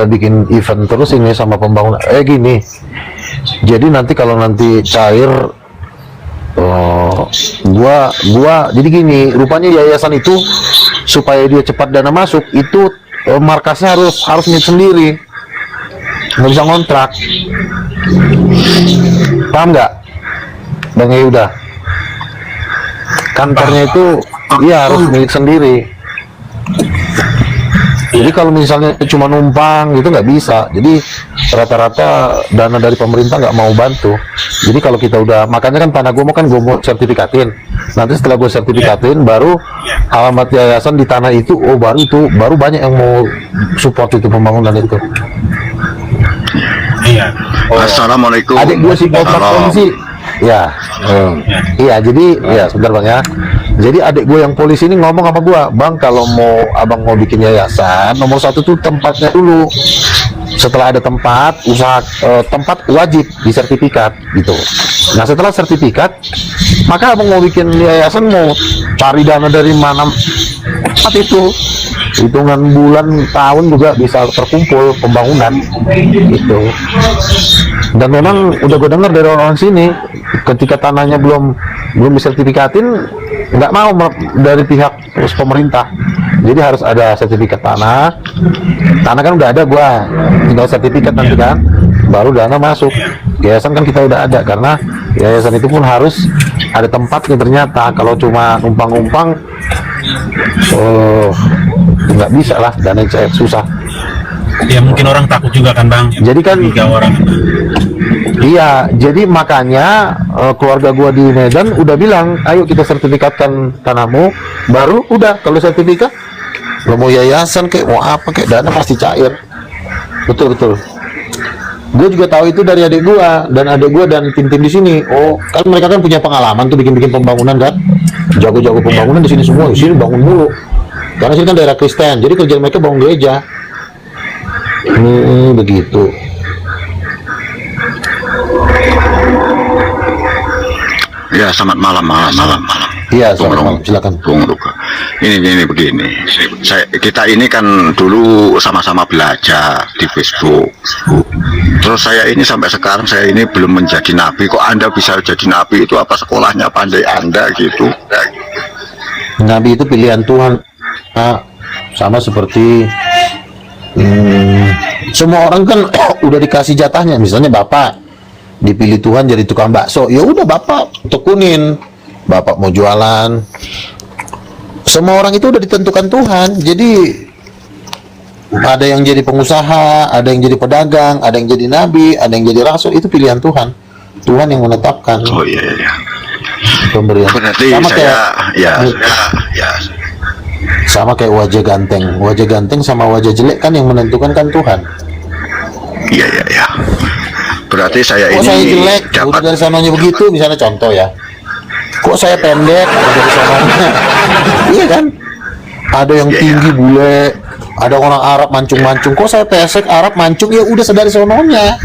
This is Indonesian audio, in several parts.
bikin event terus ini sama pembangunan gini. Jadi nanti kalau nanti cair gua jadi gini, rupanya yayasan itu supaya dia cepat dana masuk itu markasnya harus milik sendiri, nggak bisa ngontrak. Paham nggak Bang Yuda? Kantornya itu iya harus milik sendiri. Jadi kalau misalnya cuma numpang gitu nggak bisa. Jadi rata-rata dana dari pemerintah nggak mau bantu. Jadi kalau kita udah, makanya kan tanah gue mau sertifikatin. Nanti setelah gue sertifikatin, baru alamat yayasan di tanah itu, baru banyak yang mau support itu pembangunan itu. Iya. Assalamualaikum. Adik gue si kontrak polisi. Ya, iya. Jadi ya sebentar Bang ya. Jadi adik gue yang polisi ini ngomong sama gue, Bang, kalau abang mau bikin yayasan, nomor satu tuh tempatnya dulu. Setelah ada tempat, tempat wajib disertifikat gitu. Nah setelah sertifikat, maka abang mau bikin yayasan, mau cari dana dari mana itu, hitungan bulan tahun juga bisa terkumpul pembangunan gitu. Dan memang udah gue dengar dari orang sini, ketika tanahnya belum disertifikatin, nggak mau dari pihak pemerintah. Jadi harus ada sertifikat tanah kan udah ada, gua tinggal sertifikat nanti kan baru dana masuk. Yayasan kan kita udah ada, karena yayasan itu pun harus ada tempatnya. Ternyata kalau cuma numpang-numpang nggak bisa lah, dana cair susah. Ya mungkin orang takut juga kan Bang. Jadi kan 3 orang. Iya, jadi makanya keluarga gua di Medan udah bilang, ayo kita sertifikatkan tanahmu, baru udah kalau sertifikat, lo mau yayasan kayak mau apa kayak dana pasti cair. Betul. Gue juga tahu itu dari adik gua dan tim-tim di sini. Oh, kan mereka kan punya pengalaman tuh bikin pembangunan kan, jago-jago pembangunan di sini semua. Di sini bangun mulu, karena sini kan daerah Kristen, jadi kerjaan mereka bangun gereja. Begitu. Ya, selamat malam. Iya, selamat malam. Silakan. Bung Ruga. Ini begini. Kita ini kan dulu sama-sama belajar di Facebook. Terus saya ini sampai sekarang saya ini belum menjadi nabi. Kok Anda bisa jadi nabi? Itu apa sekolahnya pandai Anda gitu? Nabi itu pilihan Tuhan. Nah, sama seperti semua orang kan udah dikasih jatahnya. Misalnya Bapak dipilih Tuhan jadi tukang bakso, ya udah Bapak tekunin. Bapak mau jualan, semua orang itu udah ditentukan Tuhan. Jadi ada yang jadi pengusaha, ada yang jadi pedagang, ada yang jadi nabi, ada yang jadi rasul. Itu pilihan Tuhan. Tuhan yang menetapkan. Oh iya. Pemberian. Berarti sama saya sama kayak wajah ganteng sama wajah jelek kan yang menentukan kan Tuhan. Iya. Berarti saya kok ini saya jelek, dapat udah dari sananya begitu, misalnya contoh ya. Kok saya pendek, udah dari sananya. Iya kan? Ada yang tinggi bule, ada orang Arab mancung-mancung. Kok saya pesek Arab mancung, ya udah sedari sononya.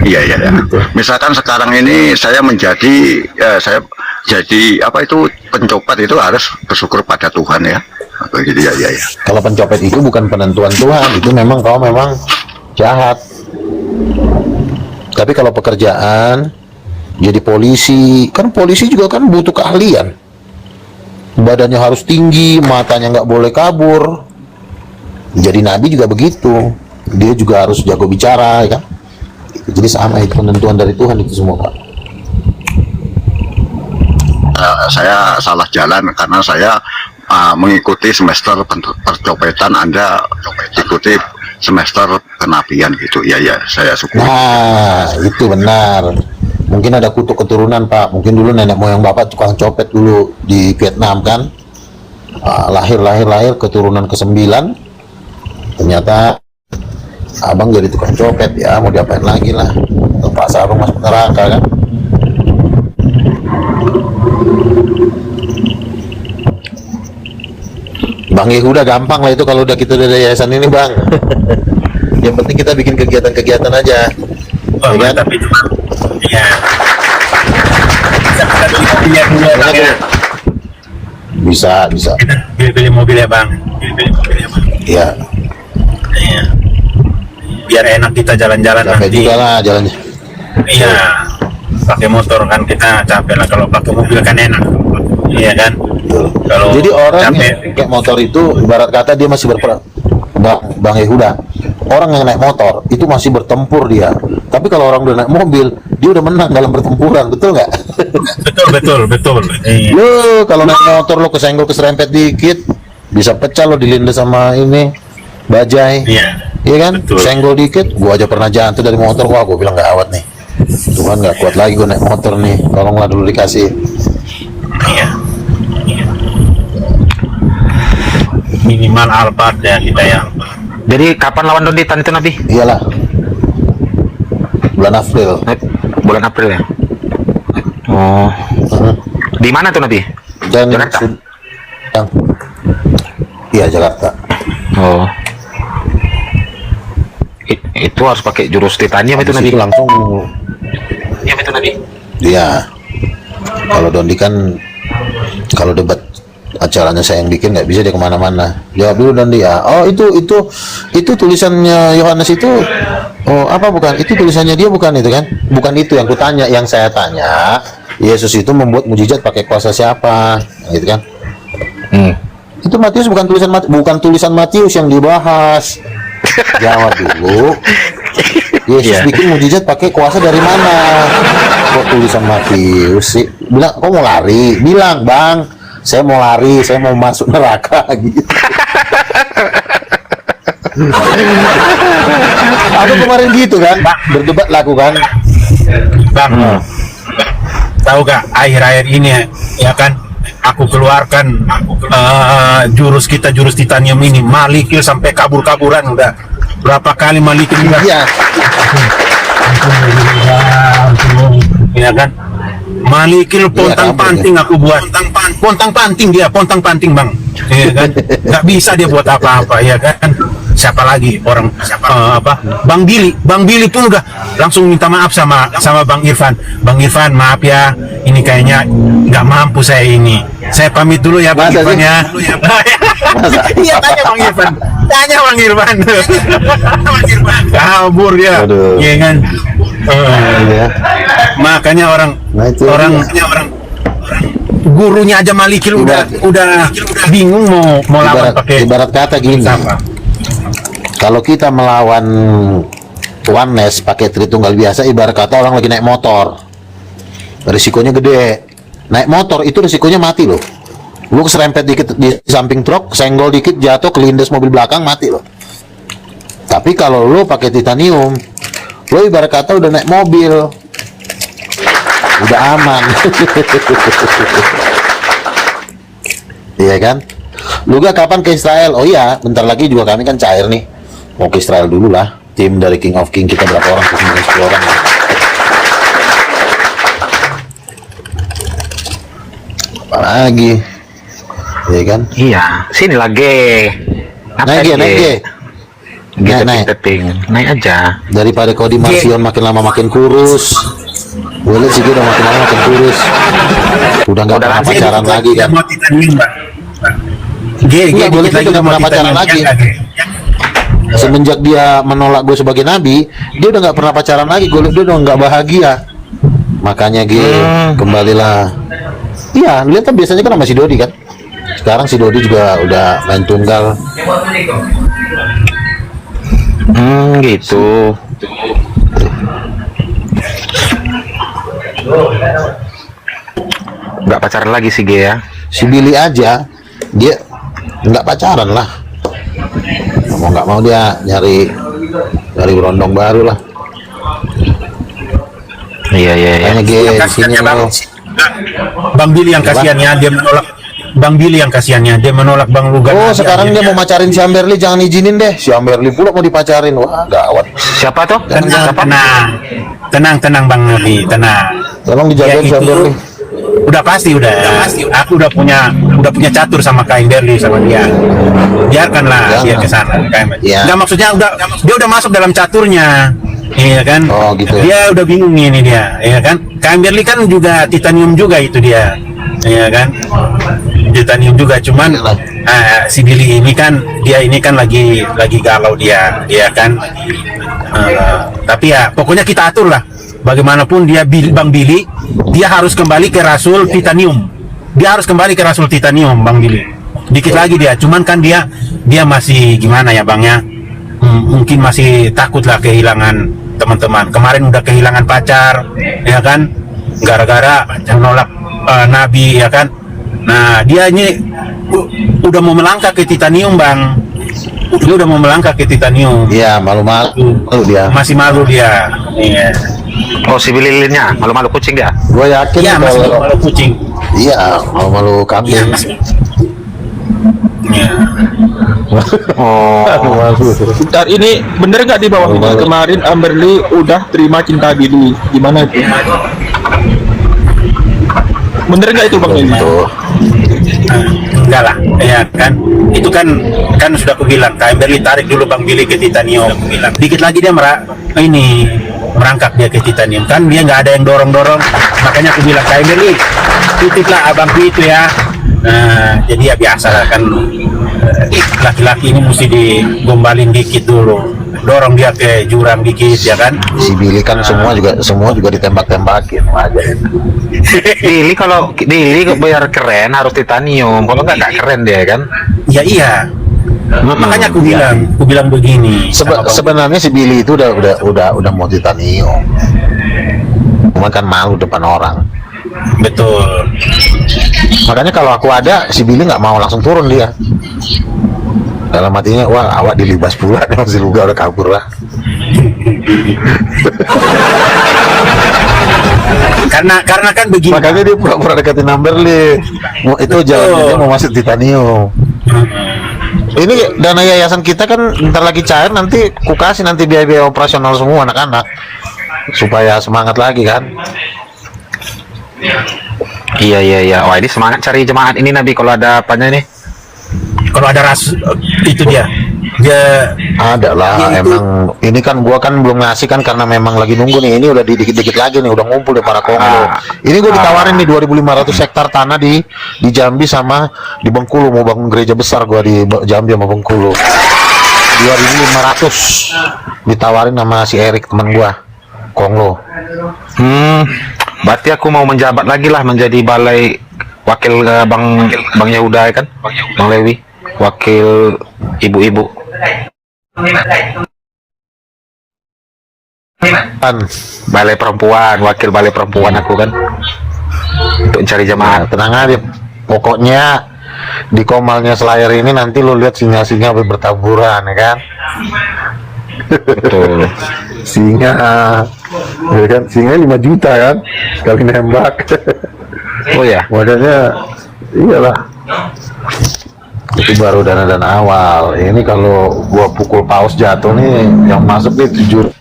Iya. Misalkan sekarang ini saya saya jadi apa itu pencopet, itu harus bersyukur pada Tuhan ya. Gitu ya. Kalau pencopet itu bukan penentuan Tuhan, itu memang kau memang jahat. Tapi kalau pekerjaan, jadi polisi, kan polisi juga kan butuh keahlian. Badannya harus tinggi, matanya nggak boleh kabur. Jadi nabi juga begitu, dia juga harus jago bicara, ya kan? Jadi sama itu penentuan dari Tuhan itu semua, Pak. Saya salah jalan karena saya mengikuti semester percopetan, Anda ikuti semester kenabian gitu. Ya, saya syukur. Nah, itu benar. Mungkin ada kutuk keturunan, Pak. Mungkin dulu nenek moyang Bapak tukang copet dulu di Vietnam kan. Lahir keturunan ke-9. Ternyata abang jadi tukang copet ya, mau diapain lagi lah. Pak Sarung masuk neraka kan. Bang Yehuda gampang lah itu kalau udah kita dari yayasan ini, Bang. Yang penting kita bikin kegiatan-kegiatan aja. Oh, ya, tapi cuma ya. Bisa Bisa. Kita beli mobil ya, Bang. Iya. Iya. biar enak kita jalan-jalan Capek nanti. juga lah jalannya. Iya, pakai motor kan kita capek lah, kalau pakai mobil kan enak. Iya kan? Kalau Jadi orang capek, yang kayak motor itu ibarat kata dia masih berperang. Bang Yehuda, orang yang naik motor itu masih bertempur dia. Tapi kalau orang udah naik mobil, dia udah menang dalam pertempuran, betul nggak? betul. Iya. Lo kalau naik motor lo kesenggol keserempet dikit, bisa pecah lo dilindas sama ini bajai. Iya. Iya kan? Betul. Senggol dikit, gua aja pernah jatuh dari motor, wah gua bilang nggak awet nih. Tuhan nggak kuat lagi gua naik motor nih, tolonglah dulu dikasih. Iya. Minimal Alphard ya kita ya. Jadi kapan lawan Donditan itu Nabi? Iyalah, bulan April. Bulan April ya. Oh. Di mana tuh Nabi? Dan Jakarta? Iya Jakarta. Oh. Itu harus pakai jurus titanium itu Habis Nabi. itu langsung. Iya itu Nabi. Iya. Kalau Dondi kan kalau debat acaranya saya yang bikin nggak bisa dia kemana-mana. Jawab dulu Dondi ya. Oh itu tulisannya Yohanes itu. Oh apa bukan? Itu tulisannya dia bukan itu kan? Bukan itu yang kutanya. Yang saya tanya, Yesus itu membuat mujizat pakai kuasa siapa? Gitu kan? Itu Matius bukan tulisan Matius yang dibahas. Jawab dulu. Yesus Iya. bikin mujizat pakai kuasa dari mana? Kok tulisan Matius sih? Bilang, kok mau lari? Bilang, Bang, saya mau lari, saya mau masuk neraka gitu. Aku kemarin gitu kan, berdebat laku kan. Bang, tahu gak akhir-akhir ini ya kan? Aku keluarkan jurus titanium ini, Malikil sampai kabur-kaburan udah berapa kali Malikil udah. Iya. Ya kan? Malikil pontang kabur panting aku buat. Pontang panting Bang. Ya kan? Nggak bisa dia buat apa-apa ya kan? Siapa lagi orang Bang Billy pun udah langsung minta maaf sama Bang Irfan. Bang Irfan, maaf ya, ini kayaknya nggak mampu saya ini. Saya pamit dulu ya Bang Masa Irfan sih? ya. Masa? Iya, tanya Bang Irfan. Kabur dia. Aduh. Iya kan? Iya. Makanya orang gurunya aja Malikil udah bingung mau lawan pakai Ibarat kata gini. apa. Kalau kita melawan Oneness pakai Tritunggal biasa, ibarat kata orang lagi naik motor, risikonya gede. Naik motor itu risikonya mati loh. Lu keserempet dikit di samping truk, senggol dikit jatuh kelindes mobil belakang, mati loh. Tapi kalau lu pakai titanium, lu ibarat kata udah naik mobil, udah aman. Iya kan? Lu gak kapan ke Israel? Oh iya, bentar lagi juga kami kan cair nih. Mau ke Israel dulu lah. Tim dari King of King kita berapa orang? 10 orang. Apa lagi? Iya kan? Iya, sini lagi. Naik ya, naik ya. Gitu Naik. naik aja. Daripada kau di Marsion makin lama makin kurus. Gue liat sih dia udah makin lama makin kurus. Udah nggak pernah pacaran lagi kan? Mau titanium, Bang. Enggak, gue liat dia udah pernah pacaran lagi. Semenjak dia menolak gue sebagai nabi, dia udah nggak pernah pacaran lagi. Gue liat dia udah nggak bahagia. Makanya kembalilah. Iya, lihat kan biasanya kan sama si Dodi kan. Sekarang si Dodi juga udah main tunggal. Gitu. Nggak pacaran lagi sih Ge ya. Si Billy aja dia nggak pacaran lah. Mau nggak mau dia nyari berondong baru lah. Iya. Kayaknya Ge di sini lo. Bang Billy yang kasihannya dia menolak. Bang Billy yang kasihannya dia menolak Bang Lugan. Oh sekarang dia mau macarin si Amberly, jangan izinin deh. Si Amberly pula mau dipacarin, wah gawat. Siapa tuh? Tenang Bang Nabi, tenang. Tolong dijagain si Ya, itu Amberly. udah pasti. Aku udah punya catur sama Kak Berli sama dia. Biarkanlah dia ke sana. Ya. Enggak, maksudnya dia udah masuk dalam caturnya. Iya kan? Oh, gitu ya. Dia udah bingung ini dia, ya kan? Kak Berli kan juga titanium juga itu dia. Iya kan? titanium juga, cuman si Billy ini kan lagi galau dia kan. Tapi ya pokoknya kita atur lah, bagaimanapun dia Bang Billy, dia harus kembali ke Rasul Titanium. Dia harus kembali ke Rasul Titanium, Bang Billy. Dikit lagi dia, cuman kan dia masih gimana ya Bang ya? Mungkin masih takut lah kehilangan teman-teman. Kemarin udah kehilangan pacar, ya kan? Gara-gara menolak Nabi, ya kan? Nah, dia ini udah mau melangkah ke Titanium, Bang. Dia udah mau melangkah ke Titanium. Iya, malu-malu dia. Masih malu dia. Iya. Oh, si Bililinnya malu-malu kucing dia. Gue yakin Iya, masih kalau malu kucing. iya malu-malu Iya, kambing. masih. Iya. Oh, Malu. Bentar, ini bener nggak di bawahnya kemarin Amberly udah terima cinta Billy? Gimana itu? Bener nggak itu Bang Billy? Tuh. Enggak lah, ya kan itu kan sudah aku bilang, Kak Emberly tarik dulu Bang Billy ke Titanium. Dikit lagi dia merangkak dia ke Titanium, kan dia nggak ada yang dorong, makanya aku bilang, Kak Emberly titiplah abangku itu ya. Nah, jadi ya biasa lah kan, laki-laki ini mesti digombalin dikit dulu, dorong dia ke jurang dikit, ya kan. Si Billy kan semua juga ditembak-tembakin aja. Billy kalau biar keren harus titanium. Kalau nggak keren dia kan. Ya iya. Makanya aku bilang begini. Sebenarnya si Billy itu udah mau titanium. Cuma kan malu depan orang. Betul. Makanya kalau aku ada, si Billy nggak mau langsung turun dia. Dalam hatinya, wah awak dilibas pula nih, si Luga udah kabur lah. karena kan begini. Makanya dia pura-pura deketin Amberly. Itu jalannya dia mau masuk titanium. Ini dana yayasan kita kan bentar lagi cair, nanti ku kasih nanti biaya operasional semua anak-anak supaya semangat lagi kan. Iya. Wah, ini semangat cari jemaat ini Nabi kalau ada apanya nih. Kalau ada itu dia Ada lah, Ya, itu. emang ini kan gua kan belum ngasih kan karena memang lagi nunggu nih. Ini udah dikit-dikit lagi nih, udah ngumpul deh para Kongo. Ini gua ditawarin nih 2.500 hektar tanah di Jambi sama di Bengkulu, mau bangun gereja besar gua di Jambi sama Bengkulu. 2.500 ditawarin sama si Erik teman gua, Kongo. Berarti aku mau menjabat lagi lah menjadi balai wakil Bang Yehuda ya kan? Bang Lewi, wakil ibu-ibu. Kan Balai perempuan, wakil balai perempuan aku kan. Untuk cari jemaat. tenang aja, pokoknya di Komalnya Selayar ini nanti lu lihat singa-singa bertaburan ya kan. Betul. Singa ya kan, singa 5 juta kan sekali nembak. Oh ya. Makanya iyalah, itu baru dana awal. Ini kalau gua pukul paus jatuh nih, yang masuk nih 7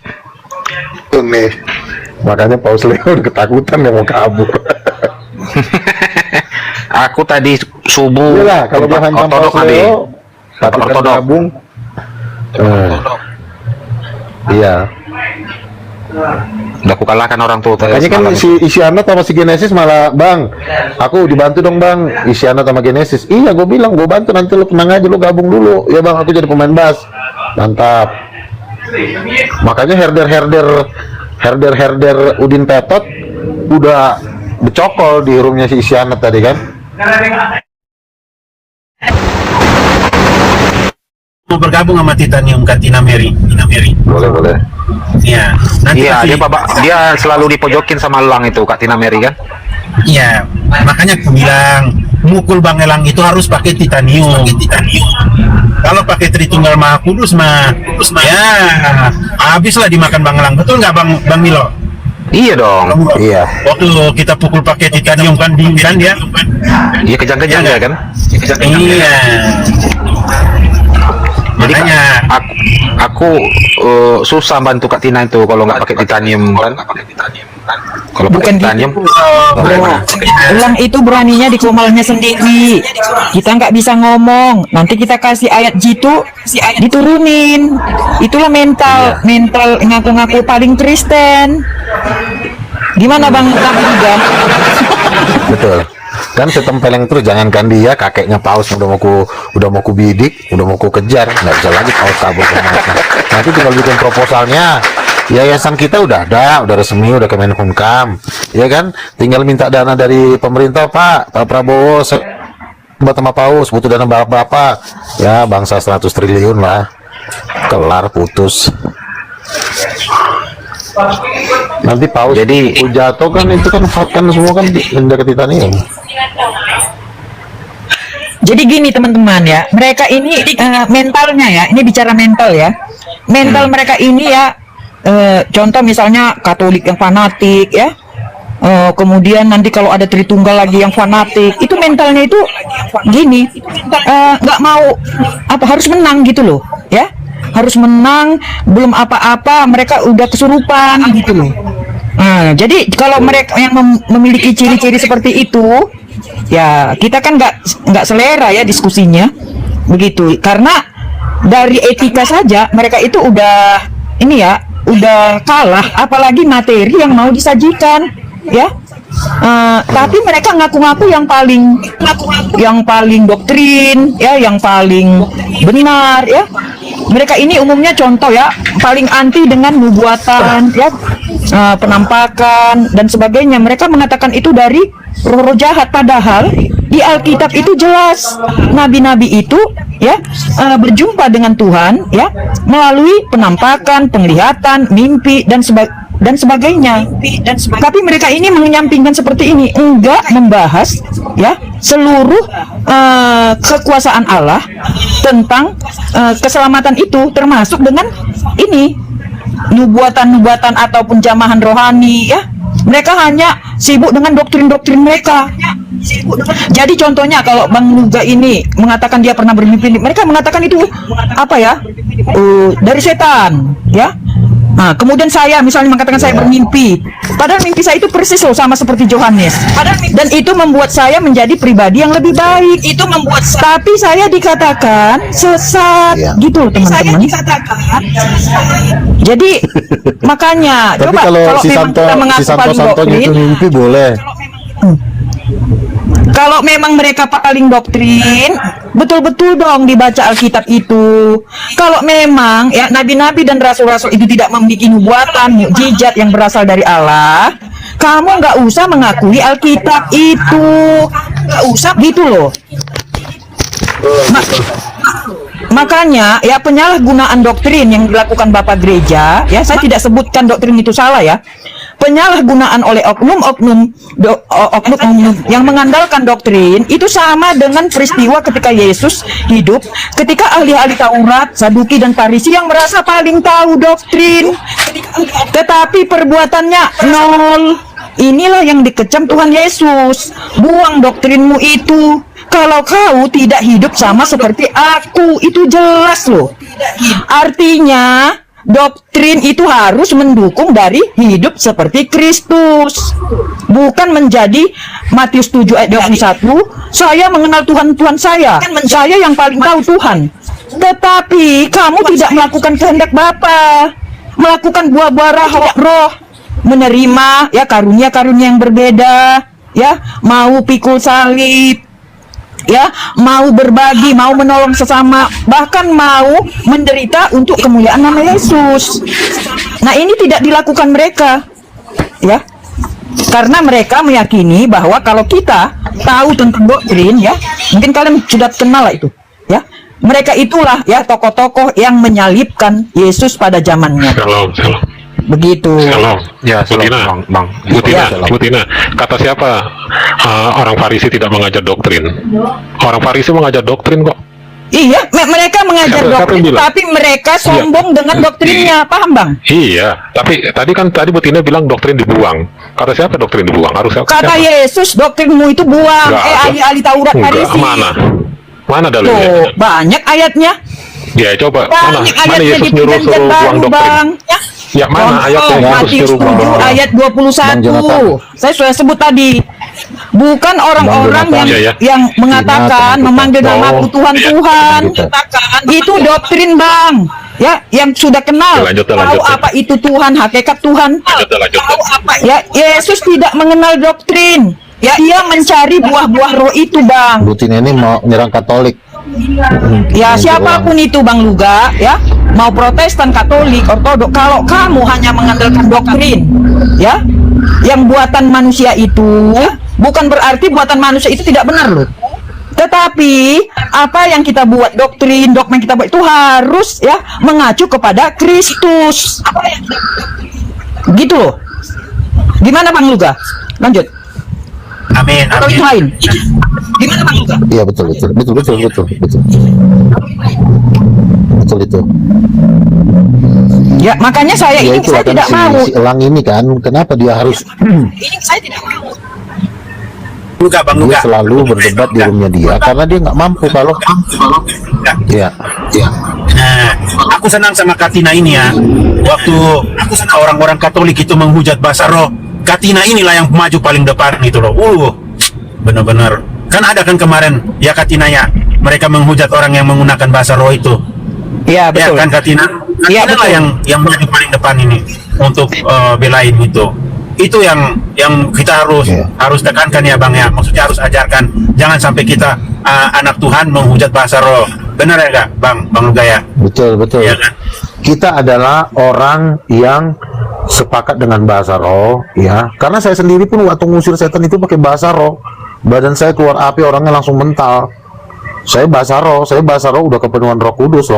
nih. Makanya paus Leo udah ketakutan, dia mau kabur. Aku tadi subuh. Iyalah, kalau gua hancam paus Leo, pasukan Ortodok. gabung. Iya. Udah aku kalahkan orang tua Makanya kan semalam. si Isyana sama si Genesis malah, Bang, aku dibantu dong Bang, Isyana sama Genesis. Iya, gue bilang gue bantu, nanti lu tenang aja, lu gabung dulu. Ya Bang, aku jadi pemain bass. Mantap. Makanya herder Udin Petot udah becokol di roomnya si Isyana tadi kan. mau bergabung sama Titanium kan, Tina Mary. Boleh. Iya. Nanti Iya, kasih- dia selalu dipojokin sama Elang itu Kak Tina Mary kan. Iya, makanya aku bilang mukul Bang Elang itu harus pakai titanium. Kalau pakai Tritunggal Maha Kudus mah, ya habislah dimakan Bang Elang. Betul nggak Bang Milo? Iya dong. Iya. Waktu kita pukul pakai titanium kan dingin kan dia? Iya kejang-kejang ya kan. Iya. Jadi Makanya aku susah bantu Kak Tina itu kalau nggak pakai titanium kan. Kalau pakai Bukan titanium, Bro, Elang itu beraninya di komalnya sendiri. Kita nggak bisa ngomong. Nanti kita kasih ayat jitu, diturunin. Itulah mental ngaku-ngaku paling Kristen. Gimana Bang Nabi juga? Betul. Kan setempeleng terus, jangankan dia, kakeknya paus udah mau ku bidik, udah mau ku kejar, nggak bisa lagi paus kabur kemana. Nanti tinggal bikin proposalnya. Yayasan kita udah ada, udah resmi, udah Kemenkumham, ya kan? Tinggal minta dana dari pemerintah, Pak Prabowo, buat sama paus, butuh dana berapa? Ya bangsa 100 triliun lah, kelar putus. Nanti paus Jadi- jatuh kan, itu kan semua kan menjaga titanium. Jadi gini teman-teman ya, mereka ini mentalnya ya, ini bicara mental ya. Mental mereka ini ya, contoh misalnya Katolik yang fanatik ya. Kemudian nanti kalau ada Tritunggal lagi yang fanatik, itu mentalnya itu gini, nggak mau harus menang gitu loh, ya, harus menang, belum apa-apa mereka udah kesurupan gitu loh. Nah, jadi kalau mereka yang memiliki ciri-ciri seperti itu, ya kita kan nggak selera ya diskusinya, begitu, karena dari etika saja mereka itu udah ini ya, udah kalah, apalagi materi yang mau disajikan. Ya, tapi mereka ngaku-ngaku yang paling doktrin, ya, yang paling benar, ya. Mereka ini umumnya contoh ya, paling anti dengan nubuatan, ya, penampakan dan sebagainya. Mereka mengatakan itu dari roh-roh jahat, padahal di Alkitab itu jelas nabi-nabi itu ya berjumpa dengan Tuhan ya melalui penampakan, penglihatan, mimpi dan sebagainya. Tapi mereka ini menyampingkan seperti ini, enggak membahas ya seluruh kekuasaan Allah tentang keselamatan itu, termasuk dengan ini nubuatan-nubuatan ataupun jamahan rohani ya. Mereka hanya sibuk dengan doktrin-doktrin mereka. Jadi contohnya kalau Bang Nuga ini mengatakan dia pernah bermimpi, mereka mengatakan itu apa ya? Dari setan, ya. Nah, kemudian saya misalnya mengatakan saya bermimpi, padahal mimpi saya itu persis loh sama seperti Yohanes. Dan itu membuat saya menjadi pribadi yang lebih baik. Tapi saya dikatakan sesat, gitu loh teman-teman. Jadi makanya Tapi coba kalau kalau si memang Santo, kita si mengaku Santo paling Santonya doktrin, itu mimpi boleh. kalau memang mereka paling doktrin, betul-betul dong dibaca Alkitab itu. Kalau memang ya nabi-nabi dan rasul-rasul itu tidak memiliki nubuatan, mukjizat yang berasal dari Allah, kamu nggak usah mengakui Alkitab itu, nggak usah gitu loh. Makanya ya penyalahgunaan doktrin yang dilakukan Bapak Gereja, ya saya tidak sebutkan doktrin itu salah ya. Penyalahgunaan oleh oknum yang mengandalkan doktrin itu sama dengan peristiwa ketika Yesus hidup, ketika ahli-ahli Taurat, Saduki dan Farisi yang merasa paling tahu doktrin, tetapi perbuatannya nol. Inilah yang dikecam Tuhan Yesus. Buang doktrinmu itu. Kalau kau tidak hidup sama seperti aku, itu jelas loh. Artinya doktrin itu harus mendukung dari hidup seperti Kristus, bukan menjadi Matius 7 ayat 21, saya mengenal Tuhan saya yang paling tahu Tuhan. Tetapi kamu tidak melakukan kehendak Bapa, melakukan buah-buah roh, menerima ya karunia-karunia yang berbeda, ya mau pikul salib, ya mau berbagi, mau menolong sesama, bahkan mau menderita untuk kemuliaan nama Yesus. Nah, ini tidak dilakukan mereka, ya, karena mereka meyakini bahwa kalau kita tahu tentang doktrin, ya, mungkin kalian sudah kenal lah itu, ya, mereka itulah ya tokoh-tokoh yang menyalibkan Yesus pada zamannya. Shalom. Begitu. Shalom. Ya, Butina, Bang. Butina, kata siapa orang Farisi tidak mengajar doktrin? Orang Farisi mengajar doktrin kok. Iya, mereka mengajar Siapa doktrin, yang bilang? tapi mereka sombong dengan doktrinnya, paham Bang? Iya, tapi tadi Butina bilang doktrin dibuang. Kata siapa doktrin dibuang? Harus siapa? Kata Yesus, doktrinmu itu buang. Nggak ada. Ahli-ahli Taurat Enggak, Farisi. mana Tuh, dalilnya? banyak ayatnya. Ya coba Banyak mana ayatnya Yesus di nyuruh Perjanjian buang Baru, doktrin? Bang. Ya mana ayatnya Yesus Matius nyuruh buang 7 doktrin? ayat 21. Bang Jonathan. Saya sudah sebut tadi. Bukan orang-orang Bang yang Jonathan. Iya, yang mengatakan Jonathan. memanggil namaku Oh, Tuhan. Itu doktrin, Bang. Ya, yang sudah kenal. Ya, lanjut. Tahu apa itu Tuhan, hakikat Tuhan. Lanjut. Ya, Yesus tidak mengenal doktrin. Ya, dia mencari buah-buah roh itu, Bang. Bu Tina ini mau nyerang Katolik. Ya, siapapun itu, Bang Luga, ya, mau Protestan, Katolik, Ortodok, kalau kamu hanya mengandalkan doktrin, ya, yang buatan manusia itu, bukan berarti buatan manusia itu tidak benar loh. Tetapi apa yang kita buat, doktrin, dogma yang kita buat itu harus ya mengacu kepada Kristus. Gitu loh. Gimana Bang Luga? Lanjut. Amin, Atau amin. yang lain? Gimana Bang Luga? Iya betul itu. Ya, makanya saya Ya ini itu saya kan tidak mau. si Elang ini kan, kenapa dia harus Ini saya tidak mau. Bang dia Luga. selalu berdebat di roomnya dia karena dia nggak mampu kalau ya Nah, aku senang sama Katina ini ya. Waktu orang-orang Katolik itu menghujat bahasa roh, Katina inilah yang maju paling depan itu loh. Benar-benar. Kan ada kan kemarin ya Katina ya, mereka menghujat orang yang menggunakan bahasa roh itu. Ya, Ya betul. kan Katina? Iya, Katina lah betul. yang maju paling depan ini untuk belain itu. Itu yang kita Iya. harus tekankan ya Bang ya. Maksudnya harus ajarkan, jangan sampai kita anak Tuhan menghujat bahasa roh. Benar ya enggak, Bang Luga ya? betul Iya kan? kita adalah orang yang sepakat dengan bahasa roh ya karena saya sendiri pun waktu ngusir setan itu pakai bahasa roh, badan saya keluar api, orangnya langsung mental. Saya bahasa roh udah kepenuhan Roh Kudus.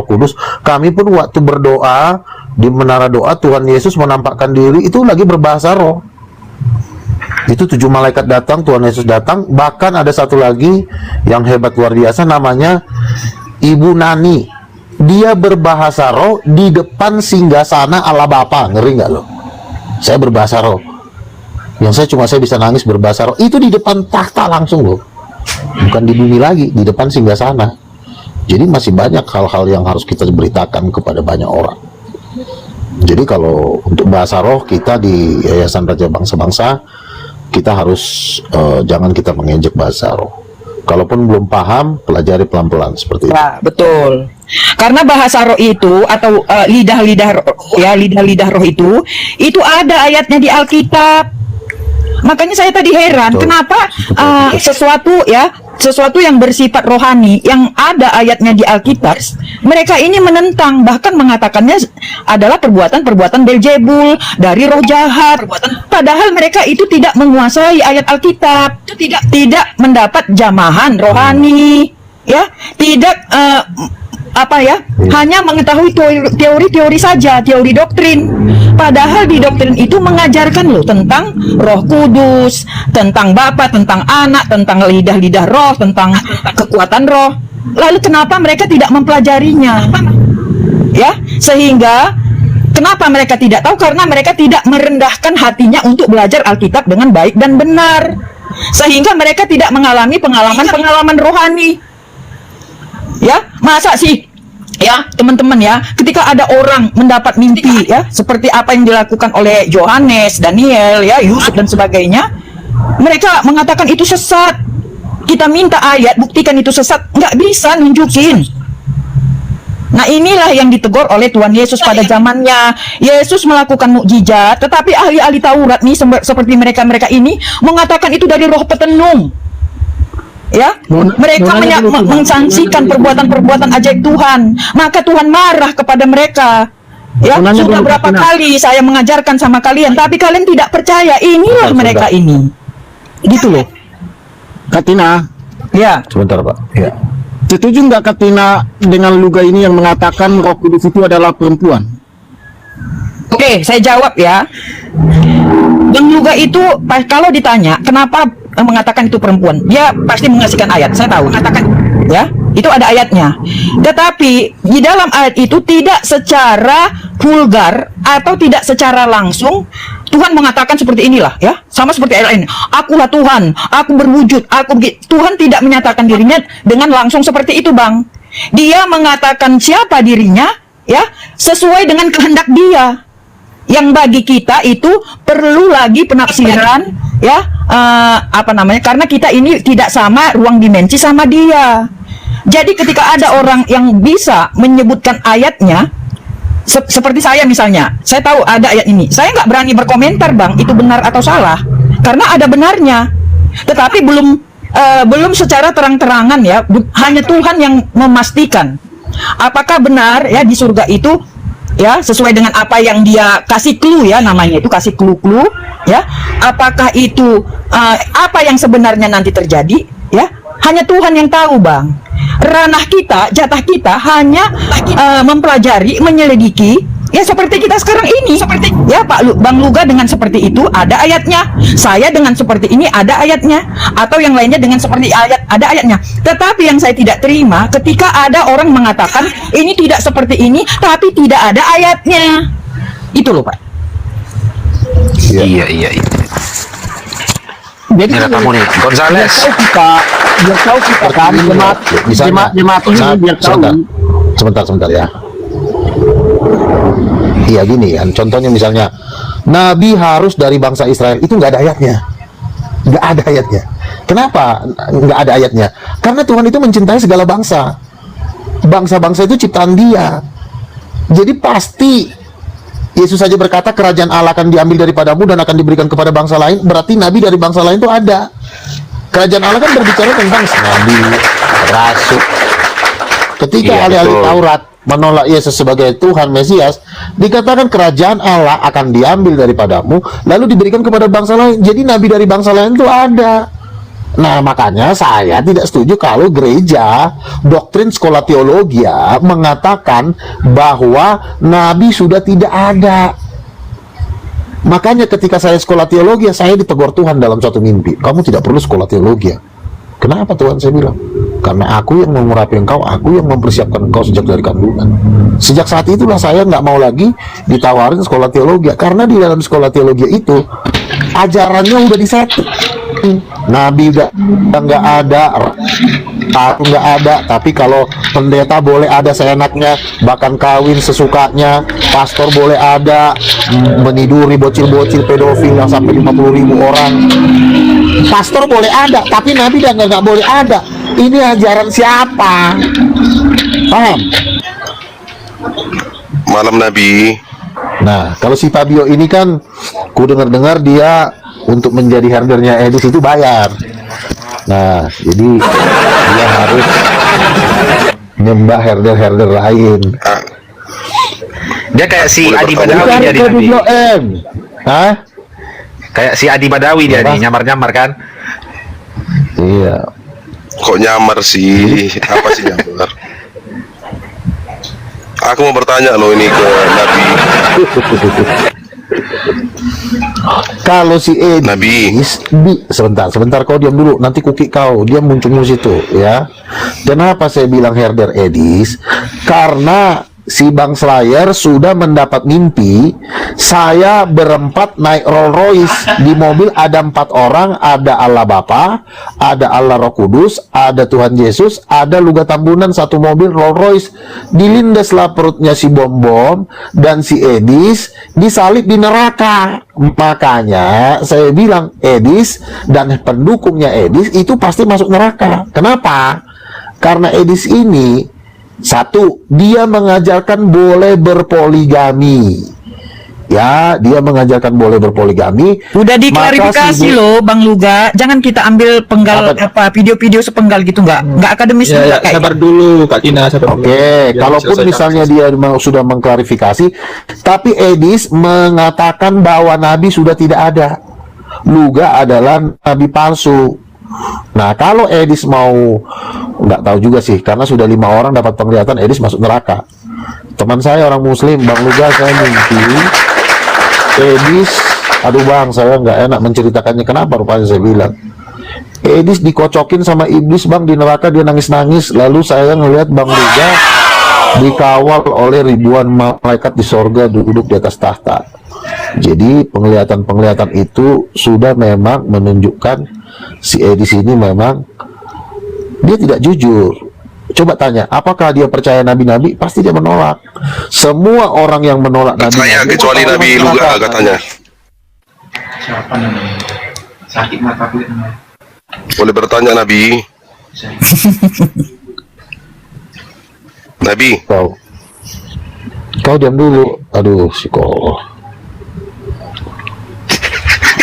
Kami pun waktu berdoa di menara doa, Tuhan Yesus menampakkan diri itu lagi berbahasa roh. Itu 7 malaikat datang, Tuhan Yesus datang. Bahkan ada satu lagi yang hebat luar biasa, namanya Ibu Nani. Dia berbahasa roh di depan singgasana Allah Bapa. Ngeri nggak lo? Saya berbahasa roh. Yang saya bisa nangis berbahasa roh. Itu di depan tahta langsung loh. Bukan di bumi lagi, di depan singgasana. Jadi masih banyak hal-hal yang harus kita beritakan kepada banyak orang. Jadi kalau untuk bahasa roh kita di Yayasan Raja Bangsa-Bangsa, kita harus jangan kita mengejek bahasa roh. Kalaupun belum paham, pelajari pelan-pelan seperti itu. Ya, betul. Karena bahasa roh itu atau lidah-lidah roh itu ada ayatnya di Alkitab. Makanya saya tadi heran Betul. kenapa Betul. sesuatu yang bersifat rohani yang ada ayatnya di Alkitab, mereka ini menentang, bahkan mengatakannya adalah perbuatan-perbuatan Beelzebul, dari roh jahat. Padahal mereka itu tidak menguasai ayat Alkitab, tidak mendapat jamahan rohani, ya, tidak hanya mengetahui teori-teori saja, teori doktrin. Padahal di doktrin itu mengajarkan loh tentang Roh Kudus, tentang Bapa, tentang Anak, tentang lidah-lidah roh, tentang kekuatan roh. Lalu kenapa mereka tidak mempelajarinya? Ya, sehingga kenapa mereka tidak tahu? Karena mereka tidak merendahkan hatinya untuk belajar Alkitab dengan baik dan benar. Sehingga mereka tidak mengalami pengalaman-pengalaman rohani. Ya, masa sih ya teman-teman ya, ketika ada orang mendapat mimpi ya seperti apa yang dilakukan oleh Yohanes, Daniel ya, Yusuf dan sebagainya, mereka mengatakan itu sesat. Kita minta ayat buktikan itu sesat, nggak bisa nunjukin. Nah, inilah yang ditegur oleh Tuhan Yesus pada zamannya. Yesus melakukan mukjizat, tetapi ahli-ahli Taurat nih seperti mereka ini mengatakan itu dari roh petenung. Ya, mereka mensangsikan perbuatan-perbuatan ajaib Tuhan, maka Tuhan marah kepada mereka. Ya, sudah berapa kali saya mengajarkan sama kalian, tapi kalian tidak percaya. Inilah mereka ini, gitu loh. Katina, Ya, Sebentar Pak. Ya. setuju nggak Katina dengan Luga ini yang mengatakan Roh Kudus itu adalah perempuan? oke, saya jawab ya. Bang Luga itu kalau ditanya kenapa mengatakan itu perempuan, dia pasti mengasihkan ayat. Saya tahu, katakan ya, itu ada ayatnya. Tetapi di dalam ayat itu tidak secara vulgar atau tidak secara langsung Tuhan mengatakan seperti inilah ya, sama seperti ayat lain. Akulah Tuhan, aku berwujud, Tuhan tidak menyatakan dirinya dengan langsung seperti itu, Bang. Dia mengatakan siapa dirinya ya, sesuai dengan kehendak Dia. Yang bagi kita itu perlu lagi penafsiran ya, karena kita ini tidak sama ruang dimensi sama Dia. Jadi ketika ada orang yang bisa menyebutkan ayatnya, seperti saya misalnya, saya tahu ada ayat ini, saya nggak berani berkomentar, Bang, itu benar atau salah, karena ada benarnya. tetapi belum secara terang-terangan ya, hanya Tuhan yang memastikan apakah benar ya di surga itu ya sesuai dengan apa yang dia kasih clue ya, namanya itu kasih clue ya, apakah itu apa yang sebenarnya nanti terjadi ya, hanya Tuhan yang tahu, Bang. Ranah kita, jatah kita hanya mempelajari, menyelidiki ya, seperti kita sekarang ini, seperti ya Bang Luga dengan seperti itu ada ayatnya, saya dengan seperti ini ada ayatnya, atau yang lainnya dengan seperti ada ayatnya. Tetapi yang saya tidak terima ketika ada orang mengatakan ini tidak seperti ini tapi tidak ada ayatnya. Itu loh, Pak. Iya. Jadi Ini ada tamu nih, Gonzales. biar tahu kita kan Misalnya, jemaat ini biar tahu. sebentar ya. Iya gini kan, contohnya misalnya Nabi harus dari bangsa Israel, itu nggak ada ayatnya, nggak ada ayatnya. Kenapa nggak ada ayatnya? Karena Tuhan itu mencintai segala bangsa, bangsa-bangsa itu ciptaan Dia. Jadi pasti Yesus saja berkata kerajaan Allah akan diambil daripadamu dan akan diberikan kepada bangsa lain. Berarti Nabi dari bangsa lain itu ada. Kerajaan Allah kan berbicara tentang Nabi, Rasul. Ketika Iya, ahli-ahli betul. Taurat menolak Yesus sebagai Tuhan Mesias, dikatakan kerajaan Allah akan diambil daripadamu lalu diberikan kepada bangsa lain. Jadi Nabi dari bangsa lain itu ada. Nah, makanya saya tidak setuju kalau gereja doktrin sekolah teologi mengatakan bahwa Nabi sudah tidak ada. Makanya ketika saya sekolah teologi, saya ditegur Tuhan dalam suatu mimpi. Kamu tidak perlu sekolah teologi. Kenapa Tuhan? Saya bilang, karena aku yang mengurapi engkau, aku yang mempersiapkan engkau sejak dari kandungan. Sejak saat itulah saya nggak mau lagi ditawarin sekolah teologi, karena di dalam sekolah teologi itu ajarannya udah disetting. Nabi udah nggak ada, aku nggak ada. Tapi kalau pendeta boleh ada seenaknya, bahkan kawin sesukanya. Pastor boleh ada, meniduri bocil-bocil pedofil yang sampai 50.000 orang. Pastor boleh ada, tapi Nabi udah nggak boleh ada. Ini ajaran siapa? Paham? Malam Nabi. Nah, kalau si Fabio ini kan, ku dengar-dengar dia untuk menjadi herdernya Edis itu bayar. Nah, jadi dia harus nyembah herder-herder lain. Dia kayak si Adi Badawi Bukan dia ke di Nabi. M. Hah? Kayak si Adi Badawi dia Apa? nih, nyamar-nyamar kan? Iya. Kok nyamar sih? Apa sih nyamar? Aku mau bertanya loh ini ke Nabi. Kalau si Edis, Nabi. sebentar kau diam dulu, nanti kuki kau, dia muncul situ ya. Kenapa saya bilang herder Edis? Karena si Bang Slayer sudah mendapat mimpi saya berempat naik Rolls Royce. Di mobil ada 4 orang, ada Allah Bapa, ada Allah Roh Kudus, ada Tuhan Yesus, ada Luga Tambunan, satu mobil Rolls Royce. Dilindaslah perutnya si Bom-Bom dan si Edis disalib di neraka. Makanya saya bilang Edis dan pendukungnya Edis itu pasti masuk neraka. Kenapa? Karena Edis ini, satu, dia mengajarkan boleh berpoligami. Ya, dia mengajarkan boleh berpoligami. Udah diklarifikasi loh, Bang Luga. Jangan kita ambil penggal video-video sepenggal gitu, nggak akademis juga kayak. Sabar dulu Kak Tina, sabar dulu. Oke, Biar kalaupun selesai misalnya kasus. dia sudah mengklarifikasi, tapi Edis mengatakan bahwa Nabi sudah tidak ada. Luga adalah Nabi palsu. Nah, kalau Edis mau, nggak tahu juga sih, karena sudah 5 orang dapat penglihatan, Edis masuk neraka. Teman saya orang Muslim, Bang Luga, saya mimpi Edis, aduh Bang, saya nggak enak menceritakannya. Kenapa? Rupanya saya bilang Edis dikocokin sama iblis Bang di neraka, dia nangis-nangis. Lalu saya ngelihat Bang Luga dikawal oleh ribuan malaikat di sorga duduk di atas tahta. Jadi penglihatan-penglihatan itu sudah memang menunjukkan si Edis ini memang dia tidak jujur. Coba tanya, apakah dia percaya nabi-nabi? Pasti dia menolak. Semua orang yang menolak nabi, Saya kecuali Nabi Luga katanya. Siapa namanya? Sakit mata kulit namanya. Boleh bertanya Nabi? Nabi. Kau diam dulu. Aduh, psikolog.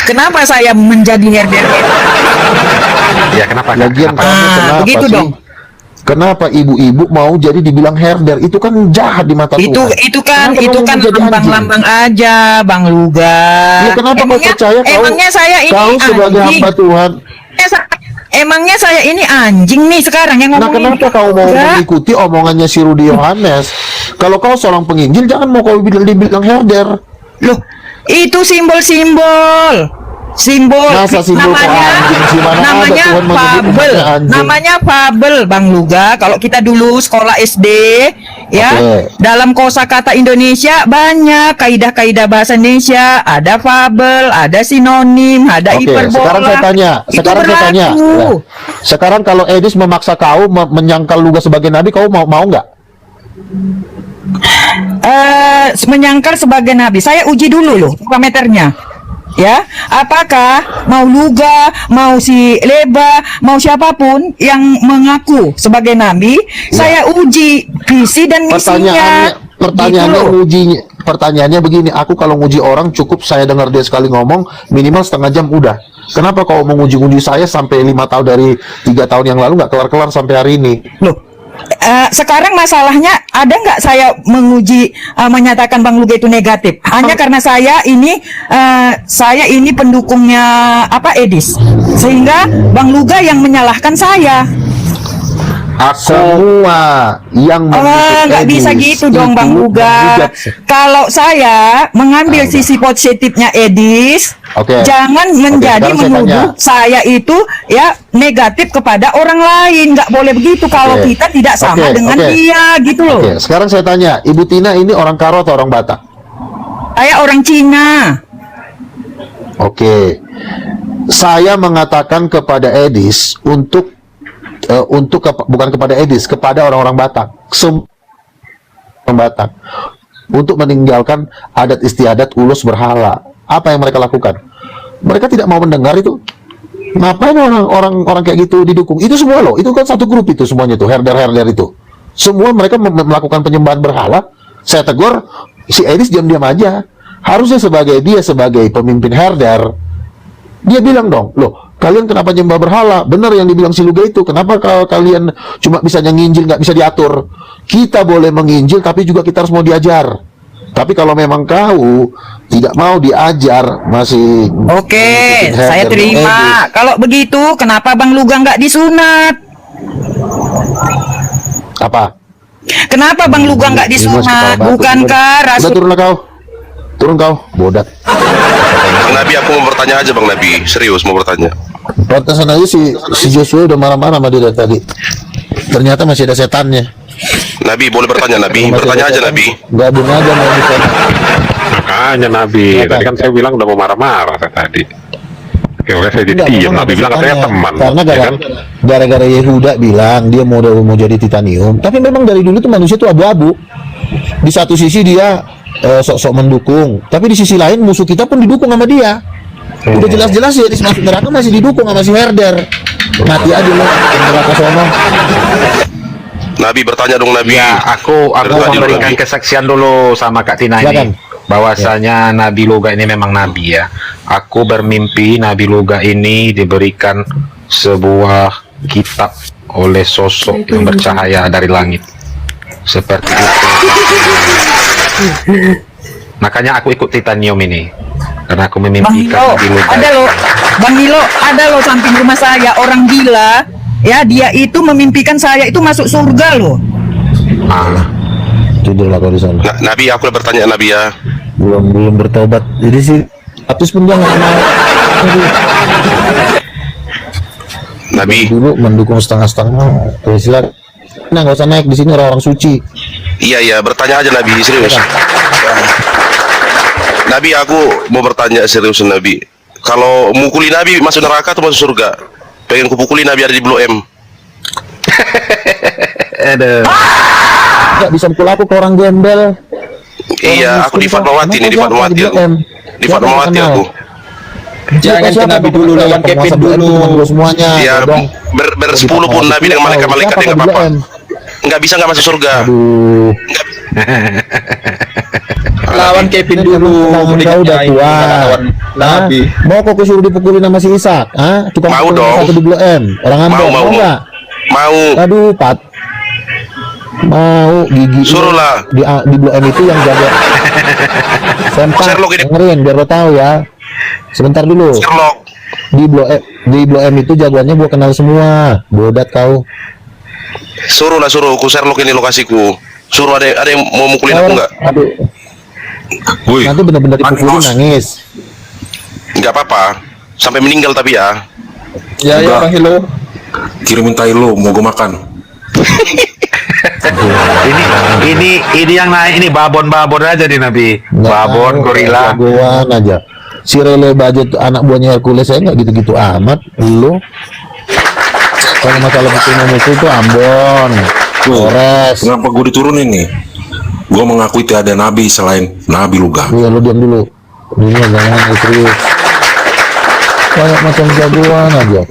Kenapa saya menjadi herder? Ya kenapa? Lagian Kenapa? kamu kenapa begitu sih? dong. Kenapa ibu-ibu mau jadi dibilang herder? Itu kan jahat di mata Itu Tuhan. kan Kenapa kamu mau jadi lambang-lambang aja, Bang Luga. Ya, kenapa kau percaya emangnya saya ini kau sebagai anjing? hamba Tuhan? Emangnya saya ini anjing nih sekarang yang Nah, ngomongin. kenapa kau mau Enggak. mengikuti omongannya si Rudi Yohanes? Kalau kau seorang penginjil, jangan mau kau dibilang herder. Loh, itu simbol-simbol. Masa simbol anjing sih? Mana ada namanya Tuhan menyebut fabel. umatnya anjing? Namanya fabel, Bang Luga. Kalau kita dulu sekolah SD, ya, Oke. dalam kosakata Indonesia banyak kaidah-kaidah bahasa Indonesia. Ada fabel, ada sinonim, ada Oke, hiperbola. sekarang saya tanya. Itu Sekarang saya tanya. berlaku. Nah, sekarang kalau Edis memaksa kau menyangkal Luga sebagai nabi, kau mau nggak? Menyangkal sebagai nabi. Saya uji dulu loh parameternya. Ya, apakah mau Luga, mau si Leba, mau siapapun yang mengaku sebagai nabi, saya uji visi dan misinya. Pertanyaannya Gitu loh. pertanyaannya begini, aku kalau nguji orang cukup saya dengar dia sekali ngomong minimal setengah jam udah. Kenapa kau menguji-uji saya sampai 5 tahun dari 3 tahun yang lalu nggak kelar-kelar sampai hari ini? Loh, sekarang masalahnya ada nggak saya menguji menyatakan Bang Luga itu negatif? Hanya karena saya ini pendukungnya Edis, sehingga Bang Luga yang menyalahkan saya. Semua yang Nggak Edis bisa gitu dong, Bang itu Luga. menghujat. Kalau saya mengambil sisi positifnya Edis, Oke. jangan menjadi sekarang saya menuduh tanya. saya itu ya negatif kepada orang lain. Nggak boleh begitu kalau Oke. kita tidak sama Oke, dengan oke. dia, gitu loh. Oke, sekarang saya tanya, Ibu Tina ini orang Karo atau orang Batak? Saya orang Cina. Oke. Saya mengatakan kepada Edis bukan kepada Edis, kepada orang-orang Batak. Orang Batak untuk meninggalkan adat istiadat ulus berhala. Apa yang mereka lakukan? Mereka tidak mau mendengar itu. Ngapain orang kayak gitu didukung? Itu semua loh, itu kan satu grup itu semuanya tuh, herder-herder itu. Semua mereka melakukan penyembahan berhala. Saya tegur, si Edis diam-diam aja. Harusnya dia sebagai pemimpin herder, dia bilang dong, loh, kalian kenapa nyembah berhala? Benar yang dibilang si Luga itu. Kenapa kalian cuma bisa nginjil, nggak bisa diatur? Kita boleh menginjil, tapi juga kita harus mau diajar. Tapi kalau memang kau tidak mau diajar, masih Oke, ngikutin saya herder terima. Edis. Kalau begitu, kenapa Bang Luga nggak disunat? Apa? Kenapa Bang Luga nggak Ini mas kepala disunat? batu. Bukankah Udah Rasul? turun kau. Turun kau, bodat. Bang Nabi, aku mau bertanya aja Bang Nabi, serius mau bertanya. Pantesan aja si Joshua udah marah-marah sama dia dari tadi. Ternyata masih ada setannya. Nabi boleh bertanya Nabi, Masih bertanya ada aja setan. Nabi. Gabung aja mau bisa. Makanya Nabi, tadi kan saya bilang udah mau marah-marah saya tadi. Oke, oleh saya jadi Enggak, diam. memang Nabi ada bilang katanya setannya. teman, Karena ya kan? gara-gara Yehuda bilang dia mau jadi titanium. Tapi memang dari dulu tuh manusia tuh abu-abu. Di satu sisi dia sok-sok mendukung, tapi di sisi lain musuh kita pun didukung sama dia. Udah jelas-jelas ya masuk neraka masih didukung sama si herder. Mati aja lo neraka sono. Nabi bertanya dong Nabi. Ya, aku Dari tadi memberikan Nabi. kesaksian dulu sama Kak Tina Silakan. ini. Bahwasanya Nabi Luga ini memang nabi ya. Aku bermimpi Nabi Luga ini diberikan sebuah kitab oleh sosok yang bercahaya dari langit. Seperti itu. Makanya aku ikut titanium ini. Karena aku Bang memimpikan Nilo, Nabi Luga. ada loh, Bang Nilo, ada loh samping rumah saya orang gila. Ya, dia itu memimpikan saya itu masuk surga loh. Ah, Tidurlah kau di sana. Nabi, aku udah bertanya Nabi ya. Belum bertobat. Jadi sih habis pun dia nggak mau. Nabi, Dulu mendukung setengah-setengah. Silakan. Nah, nggak usah naik di sini orang-orang suci. iya bertanya aja Nabi, serius. Nabi, aku mau bertanya serius Nabi. Kalau mukuli Nabi masuk neraka atau masuk surga? Pengen kupukuli Nabi ada di Blue M. aduh. Nggak bisa pukul aku ke orang gembel. Iya, aku di Fatmawati nih, di Fatmawati aku. Di Fatmawati aku. Jangan ke Nabi dulu, lawan Kevin dulu. Semuanya. Ya, dong. bersepuluh pun Nabi dengan malaikat-malaikat ya nggak apa-apa. Nggak bisa nggak masuk surga. Aduh. lawan Kevin dulu. Kau udah tua. Lawan Nabi. Mau kok suruh dipukulin sama si Ishak? Tukang Mau pukul dong. satu di Blok M. Orang Ambon, Mau. nggak? Mau. Aduh, Pat. Mau gigi. Suruh lah. Di Blok M itu yang jaga. Sempak, Sherlock ini. dengerin biar lo tahu ya. Sebentar dulu. Sherlock. Di Blok M itu jagoannya gua kenal semua. Bodat kau. Suruh ku Sherlock ini lokasiku. Suruh ada yang mau mukulin aku nggak? Aduh, Woi, nanti benar-benar dipukulin Magnus. nangis. Nggak apa-apa. Sampai meninggal tapi ya. Ya Bang Hilo. kirimin tai lu, mau gue makan. Ini yang naik ini babon aja nih Nabi. Babon, gorila. Jagoan aja. Si Rele budget anak buahnya Hercules saya nggak gitu-gitu amat. Lu kalau masalah musuh itu Ambon, Polres. Kenapa gue diturunin nih? Gue mengakui tiada nabi selain Nabi Luga. Iya, lu diam dulu. Ini jangan serius. Kayak macam jagoan aja.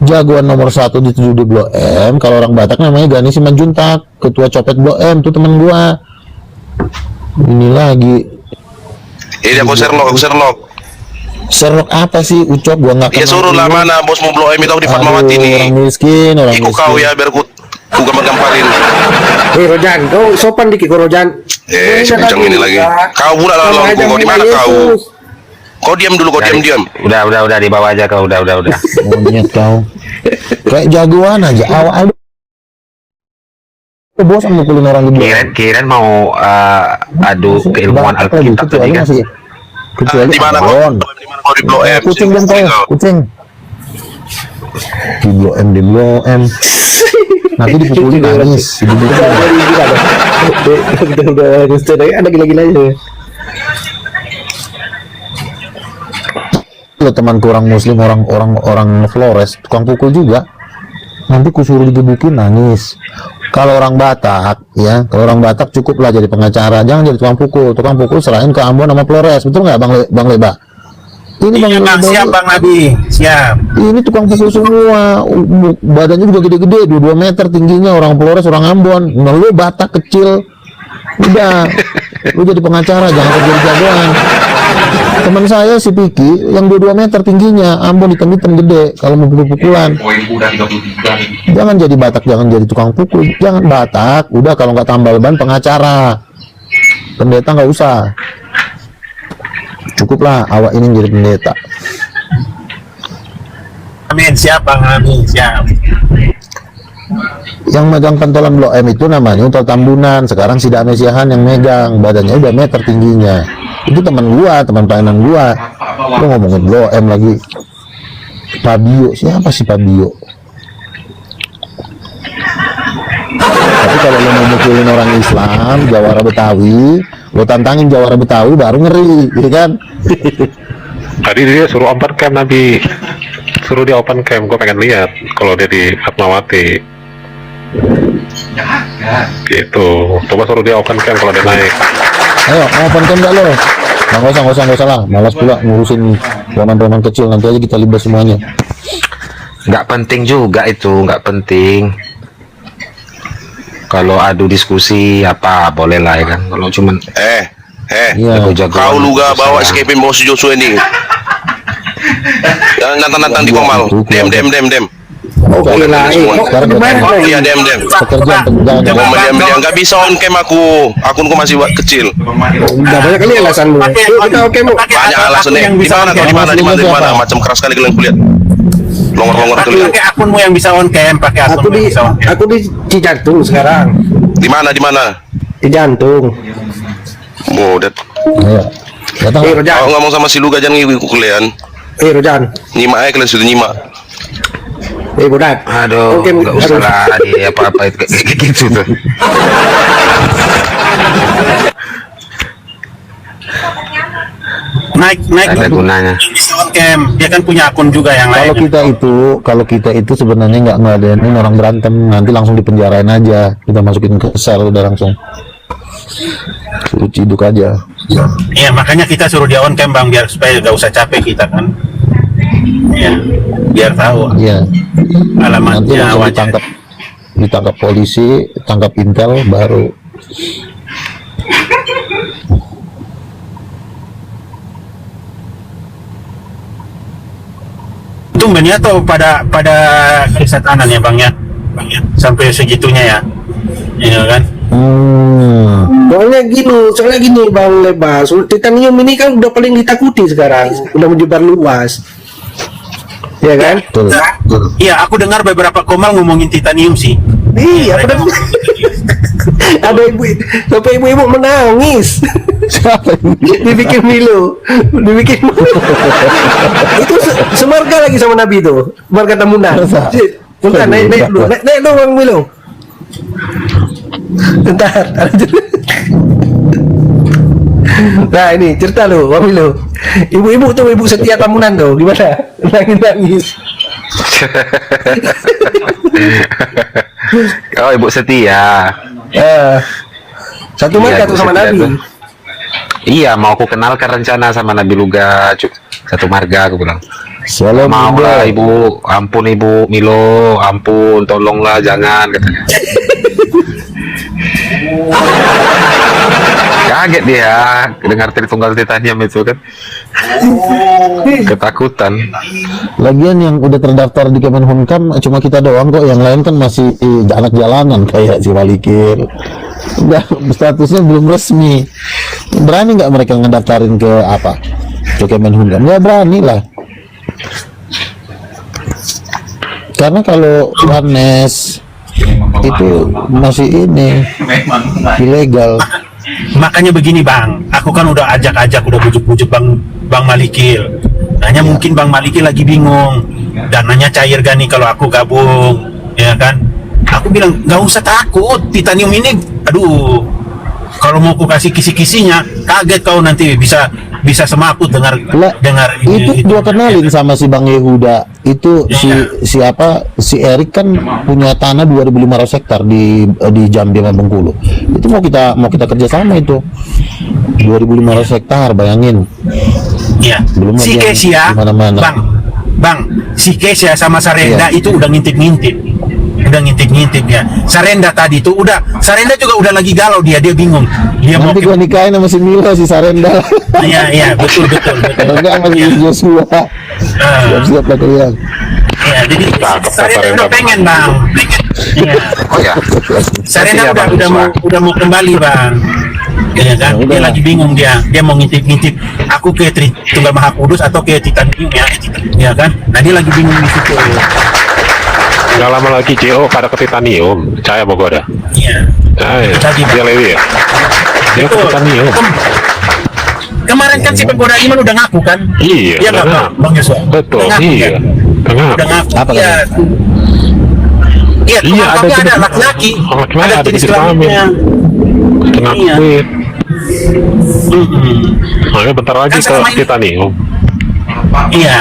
Jagoan nomor 1 di 7 di Blok M. Kalau orang Batak namanya Gani Simanjuntak, ketua copet Blok M, tuh temen gua. Ini lagi. Ini aku Sherlock. Sherlock apa sih, Ucok? Gua nggak Ya kenal suruh lah, lu. mana bos mau Blok M itu aku di Fatmawati Aduh, nih. orang miskin, orang Ikut miskin. kau ya biar ku gampar-gamparin. Rojan, kau sopan dikit kau Rojan. Si Bujang ini lagi. Kau pula lah lawanku, kau di mana kau? Kau diam dulu, kau diam. Udah di bawah aja kau, udah. Monyet kau. Kayak jagoan aja. Awal bosan mukulin orang di Blok M. Kirain mau adu keilmuan Alkitab tadi kan. Kecuali Di mana kau? Ambon. Di mana kau di Blok M? Kucing dan kau, kucing. Di Blok M. Nanti dipukulin nangis. Ada gila-gilanya. Lo temanku orang Muslim, orang Flores, tukang pukul juga. Nanti kusuruh digebukin nangis. Kalau orang Batak, ya, kalau orang Batak cukuplah jadi pengacara, jangan jadi tukang pukul. Tukang pukul serahin ke Ambon sama Flores, betul nggak, Bang Leba? Ini Bang Iya, Bang, Leba. siap Bang Nabi, siap. Ini tukang pukul semua, badannya juga gede-gede, 2 meter tingginya, orang Flores, orang Ambon. Nah, lu Batak kecil, udah, lu jadi pengacara, jangan kerja di jagoan. Teman saya si Piki yang 2 meter tingginya, Ambon hitam-hitam gede, kalau mau pukul-pukulan. Poin udah 33 nih. Jangan jadi Batak, jangan jadi tukang pukul, jangan Batak. Udah kalau nggak tambal ban pengacara, pendeta nggak usah. Cukuplah awak ini jadi pendeta. Amin, siap Bang Nabi, siap. Yang megang pentolan Blok M itu namanya Utol Tambunan. Sekarang si Damesiahan yang megang, badannya udah meter tingginya. Itu teman gua, teman pelayanan gua. Lu ngomongin Blok M lagi. Fabio, siapa sih Fabio? Tapi kalau lo mau mukulin orang Islam, Jawara Betawi, lo tantangin Jawara Betawi baru ngeri, gitu kan? Tadi dia suruh open cam Nabi, suruh dia open cam, gue pengen lihat kalau dia di Fatmawati. Gitu, coba suruh dia open cam kalau dia naik. Ayo, mau open cam nggak lo? Nah, nggak usah lah, malas pula ngurusin roman-roman kecil, nanti aja kita libas semuanya. Nggak penting juga itu, nggak penting. Kalau adu diskusi apa boleh lah ya kan. Kalau cuman Iya. Kau luga bawa si Kevin bawa si Joshua ini. Jangan nantang-nantang di komal. Dem. Oke lah, Sekarang gimana? Iya dem. pekerjaan Mau melihat nggak bisa on cam aku. Akunku masih kecil. Udah banyak kali alasanmu. Yuk kita oke mu. Banyak alasannya. Di mana? Macam keras sekali kalian kulihat. Longor-longor kalian. Pakai akunmu yang bisa on cam, pakai Aku akunmu di yang bisa on cam. aku di jantung sekarang. Di mana? Di jantung. Bodet. Ayo. Datang. Rojan. Kau ngomong sama si Luga jangan ngikut kalian. Rojan. Nyimak aja kalian sudah nyimak. Bodat. aduh, Oke, nggak usah lah dia apa-apa itu kayak gitu tuh. Naik Ada gunanya. bisa on cam. Dia kan punya akun juga yang lain. Kalau kita itu sebenarnya nggak ngeladenin orang berantem, nanti langsung dipenjarain aja, kita masukin ke sel udah langsung suruh ciduk aja. Iya, makanya kita suruh dia on cam Bang, biar supaya gak usah capek kita kan. Iya, biar tahu Iya. Nanti alamatnya, langsung wajah. ditangkap polisi, tangkap intel baru. kan ya, atau pada kesetanan ya bang ya, sampai segitunya ya, ya kan? Soalnya gini Bang Lebas, titanium ini kan udah paling ditakuti sekarang, udah menyebar luas. Ya kan? Iya, aku dengar beberapa komal ngomongin titanium sih. Iya, Mereka benar. Ada sampai ibu-ibu menangis. Dibikin Milo. Itu semarga lagi sama Nabi itu. Marga Tamunan. Bentar, naik dulu. Naik dulu Bang Milo. Bentar. Nah ini cerita lo, Bang Milo. Ibu-ibu tuh, ibu setia Tamunan tuh, gimana? Nangis-nangis. Oh, ibu setia. Satu marga Iya, tuh sama setia Nabi. tuh. Iya, mau aku kenalkan rencana sama Nabi Luga, satu marga aku bilang. Salam Mau Bunda. lah ibu, ampun ibu Milo, ampun, tolonglah jangan katanya. Kaget dia dengar Tritunggal Titanium itu kan, ketakutan. Lagian yang udah terdaftar di Kemenhumkam cuma kita doang kok, yang lain kan masih anak jalanan kayak si Walikil. Udah statusnya belum resmi. Berani nggak mereka ngedaftarin ke apa? Ke Kemenhumkam? Nggak berani lah. Karena kalau Wanes itu masih ini ilegal. Makanya begini bang, aku kan udah ajak-ajak, udah bujuk-bujuk bang Malikil. Hanya mungkin bang Malikil lagi bingung, dananya cair gak nih kalau aku gabung, ya kan? Aku bilang nggak usah takut, titanium ini, aduh, kalau mau aku kasih kisi-kisinya, kaget kau nanti bisa semakut dengar Itu gua kenalin sama si Bang Yehuda. Itu si Erik kan punya tanah 2.500 hektar di Jambi sama Bengkulu. Itu mau kita kerjasama itu 2.500 hektar, bayangin. Iya. Belum Si lagi yang Kesia, dimana-mana. bang, si Kesia sama Sarenda itu udah ngintip-ngintip ya. Sarenda tadi tuh Sarenda juga udah lagi galau, dia bingung. Dia mau Nanti gua nikahin sama si Milo, si Sarenda. Iya, betul. Enggak sama si Joshua. Siap lah kalian. Ya, jadi Sarenda udah pengen bang. Iya. Oh ya, Sarenda Iya, Bang udah mau kembali bang. Ya kan, dia lagi bingung, dia mau ngintip aku ke Tritunggal Maha Kudus atau ke Titanium ya kan. Nah dia lagi bingung di situ. Nggak lama lagi JO pada ke Titanium, percaya mau gue ada. Iya. Dia Lewi ya. Dia ke Betul. Titanium. Kemarin kan si penggoda iman udah ngaku kan? Iya, Dia nggak udah Bang? Bang Yosua. Betul, Udah ngaku, iya. kan? Tengah. Udah ngaku. Apa Iya. Iya, Iya, tapi ada ada jenis- laki-laki, laki-laki, ada ada jenis jenis kelaminnya. Tengah Iya. kuit. Mm-mm. Makanya bentar lagi Kan ke selama ini- Titanium. Iya.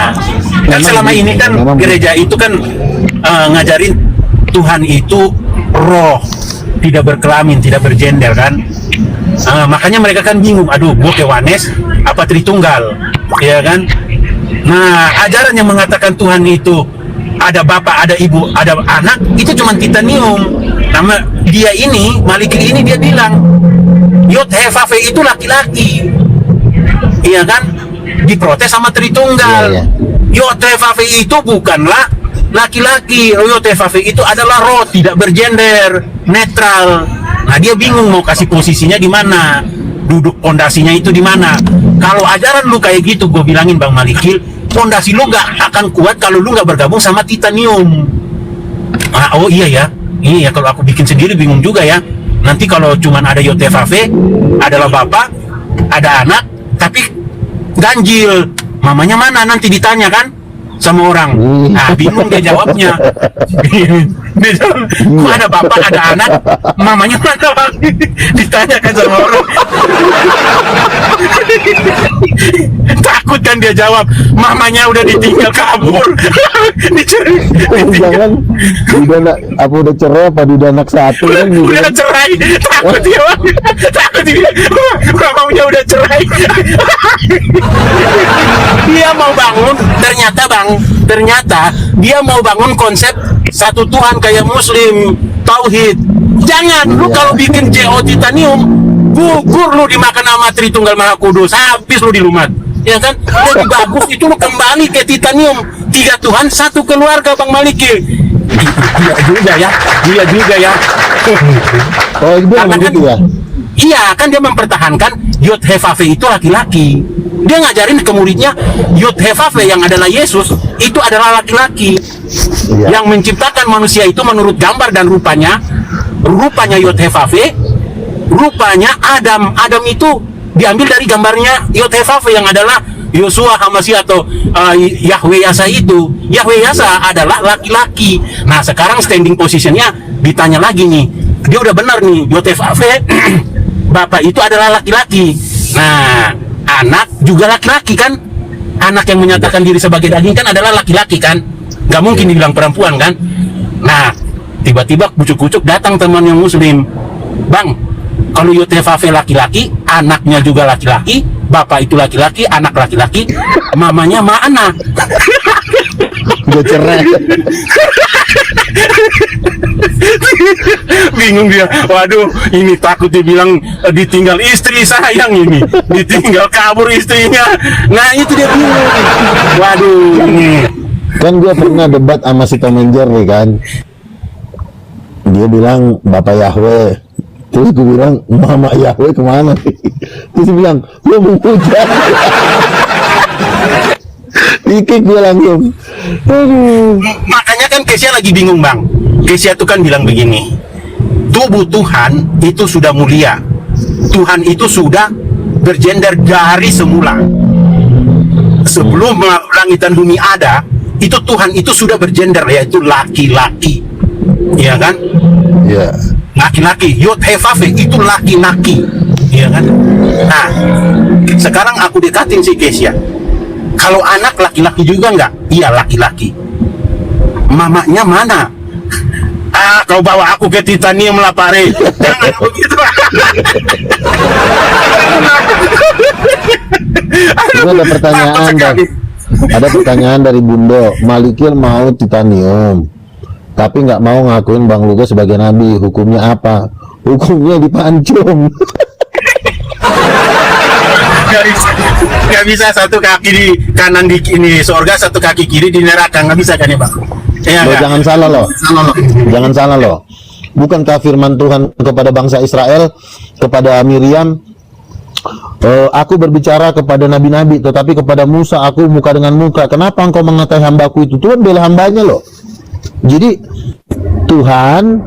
Dan selama ini kan gereja itu kan ngajarin Tuhan itu roh, tidak berkelamin, tidak bergender kan. Makanya mereka kan bingung, aduh, gua ke Wanes apa Tritunggal, ya kan? Nah, ajaran yang mengatakan Tuhan itu ada bapak, ada ibu, ada anak, itu cuma Titanium. Nama dia ini, Malikil ini dia bilang, Yod Hevafe itu laki-laki, iya kan? Diprotes sama Tritunggal. Iya. Yod Hevafe itu bukanlah laki-laki. Yod Hevafe itu adalah roh, tidak bergender, netral. Nah dia bingung mau kasih posisinya di mana, duduk pondasinya itu di mana. Kalau ajaran lu kayak gitu, gue bilangin Bang Malikil, pondasi lu gak akan kuat kalau lu gak bergabung sama Titanium. Oh iya kalau aku bikin sendiri bingung juga ya. Nanti kalau cuman ada Yotevave, adalah bapak, ada anak, tapi ganjil, mamanya mana nanti ditanya kan sama orang. Nah bingung dia jawabnya. Dia jawab, kok ada bapak, ada anak, mamanya mana Bang? Ditanyakan sama orang. Takut kan dia jawab, mamanya udah ditinggal kabur. Jangan udah cerai apa udah anak satu kan gitu. Udah cerai, takut dia Bang. Takut dia, mamanya udah cerai. Dia mau bangun, ternyata dia mau bangun konsep satu Tuhan kayak Muslim, tauhid. Jangan, lu kalau bikin JO Titanium, gugur lu dimakan sama Tritunggal Maha Kudus, habis lu di lumat. Ya kan? Lebih bagus itu lu kembali ke Titanium. 3 Tuhan, 1 keluarga Bang Malikil. Dia juga ya. Oh, itu Karena memang kan- gitu ya. Iya, kan dia mempertahankan Yod Hevave itu laki-laki. Dia ngajarin ke muridnya Yod Hevave yang adalah Yesus itu adalah laki-laki. Iya. Yang menciptakan manusia itu menurut gambar dan rupanya Yod Hevave, rupanya Adam. Adam itu diambil dari gambarnya Yod Hevave yang adalah Yosua Hamasi atau Yahweh Yasa itu. Yahweh Yasa adalah laki-laki. Nah, sekarang standing positionnya ditanya lagi nih. Dia udah benar nih, Yod Hevave Bapak itu adalah laki-laki. Nah, anak juga laki-laki kan? Anak yang menyatakan diri sebagai daging kan adalah laki-laki kan? Gak mungkin dibilang perempuan kan? Nah, tiba-tiba kucuk-kucuk datang teman yang muslim. Bang, kalau Yod Hevave laki-laki, anaknya juga laki-laki, bapak itu laki-laki, anak laki-laki, mamanya mana? Udah cerai. Bingung dia. Waduh, ini takut dibilang ditinggal istri, sayang ini. Ditinggal kabur istrinya. Nah, itu dia bingung. Waduh, ini. Kan gue pernah debat sama si Tom and Jerry kan. Dia bilang Bapak Yahweh. Terus gue bilang Mama Yahweh kemana? Terus dia bilang lu mau hujan. Dikik dia langsung. Aduh. Makanya kan Kesia lagi bingung, Bang. Kesia tuh kan bilang begini. Tubuh Tuhan itu sudah mulia. Tuhan itu sudah bergender dari semula. Sebelum langit dan bumi ada, itu Tuhan itu sudah bergender, yaitu laki-laki. Iya kan? Iya. Laki-laki, Yod Hevave itu laki-laki. Iya kan? Nah, sekarang aku dekatin si Kesia. Kalau anak laki-laki juga enggak? Iya, laki-laki. Mamanya mana? Ah, kau bawa aku ke titanium lah, Pare. Jangan begitu. Itu ada pertanyaan ada pertanyaan dari Bundo. Malikil mau titanium, tapi nggak mau ngakuin Bang Luga sebagai nabi. Hukumnya apa? Hukumnya dipancung. Gak bisa satu kaki di kanan di ini surga, satu kaki kiri di neraka. Nggak bisa kan ya, Bang? Ya, Loh, nggak? jangan salah loh. Jangan salah loh. Bukankah firman Tuhan kepada bangsa Israel, kepada Miriam, aku berbicara kepada nabi-nabi, tetapi kepada Musa aku muka dengan muka. Kenapa engkau mengatai hambaku itu? Tuhan bela hambanya loh. Jadi Tuhan,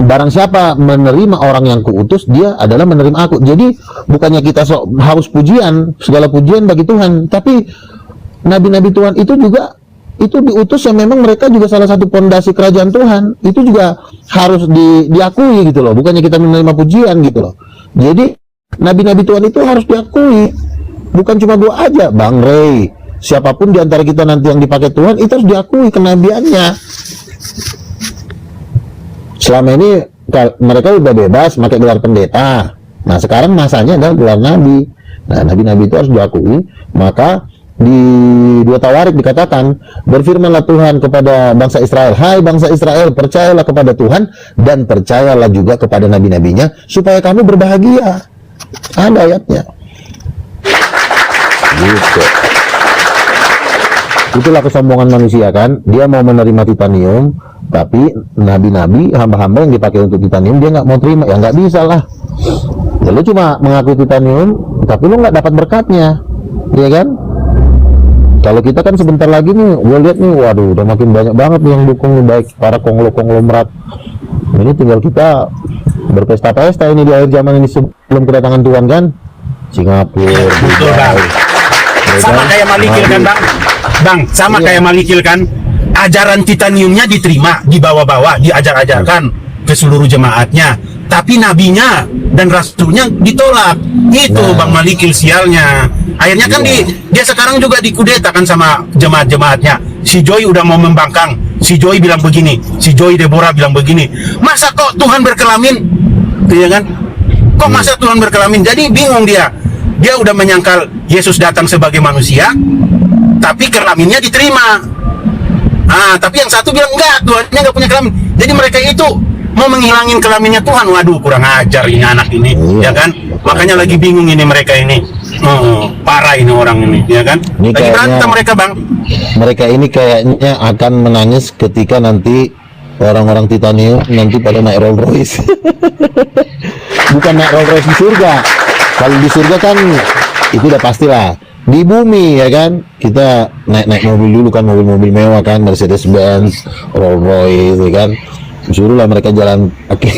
barang siapa menerima orang yang kuutus, dia adalah menerima aku. Jadi bukannya kita harus pujian, segala pujian bagi Tuhan, tapi nabi-nabi Tuhan itu juga itu diutus yang memang mereka juga salah satu pondasi kerajaan Tuhan. Itu juga harus diakui gitu loh. Bukannya kita menerima pujian gitu loh. Jadi nabi-nabi Tuhan itu harus diakui. Bukan cuma gua aja, Bang Ray. Siapapun di antara kita nanti yang dipakai Tuhan itu harus diakui kenabiannya. Selama ini mereka udah bebas pakai gelar pendeta. Nah, sekarang masanya adalah gelar nabi. Nah, nabi-nabi itu harus diakui. Maka di 2 Tawarik dikatakan, berfirmanlah Tuhan kepada bangsa Israel, hai bangsa Israel, percayalah kepada Tuhan dan percayalah juga kepada nabi-nabinya supaya kamu berbahagia. Ada ayatnya. Gitu. Itulah kesombongan manusia kan. Dia mau menerima titanium, tapi nabi-nabi, hamba-hamba yang dipakai untuk titanium dia nggak mau terima. Ya nggak bisa lah. Ya lu cuma mengakui titanium, tapi lu nggak dapat berkatnya, iya kan? Kalau kita kan sebentar lagi nih, gue lihat nih, waduh, udah makin banyak banget nih yang dukung nih, baik para konglomerat. Ini tinggal kita berpesta-pesta ini di akhir zaman ini sebelum kedatangan Tuhan kan? Singapura, Betul, Bang. Sama kayak Malikil kan, Bang? Bang, sama kayak Malikil kan? Ajaran titaniumnya diterima, dibawa-bawa, diajar-ajarkan ke seluruh jemaatnya. Tapi nabinya dan rasulnya ditolak. Itu Bang Malikil sialnya. Akhirnya kan dia sekarang juga dikudeta kan sama jemaat-jemaatnya. Si Joy udah mau membangkang. Si Joy bilang begini, si Joy Deborah bilang begini. Masa kok Tuhan berkelamin? Iya kan? Kok masa Tuhan berkelamin? Jadi bingung dia. Dia udah menyangkal Yesus datang sebagai manusia, tapi kelaminnya diterima. Ah, tapi yang satu bilang enggak, Tuhannya enggak punya kelamin. Jadi mereka itu mau menghilangin kelaminnya Tuhan. Waduh, kurang ajar ini anak ini, ya kan? Makanya lagi bingung ini mereka ini. parah ini orang ini, ya kan? Ini Lagi kayaknya- berantem mereka, Bang. Mereka ini kayaknya akan menangis ketika nanti orang-orang titanium nanti pada naik Rolls Royce. Bukan naik Rolls Royce di surga. Kalau di surga kan itu udah pastilah. Di bumi ya kan kita naik mobil dulu kan, mobil-mobil mewah kan, Mercedes Benz, Rolls Royce ya kan. Suruhlah mereka jalan kaki.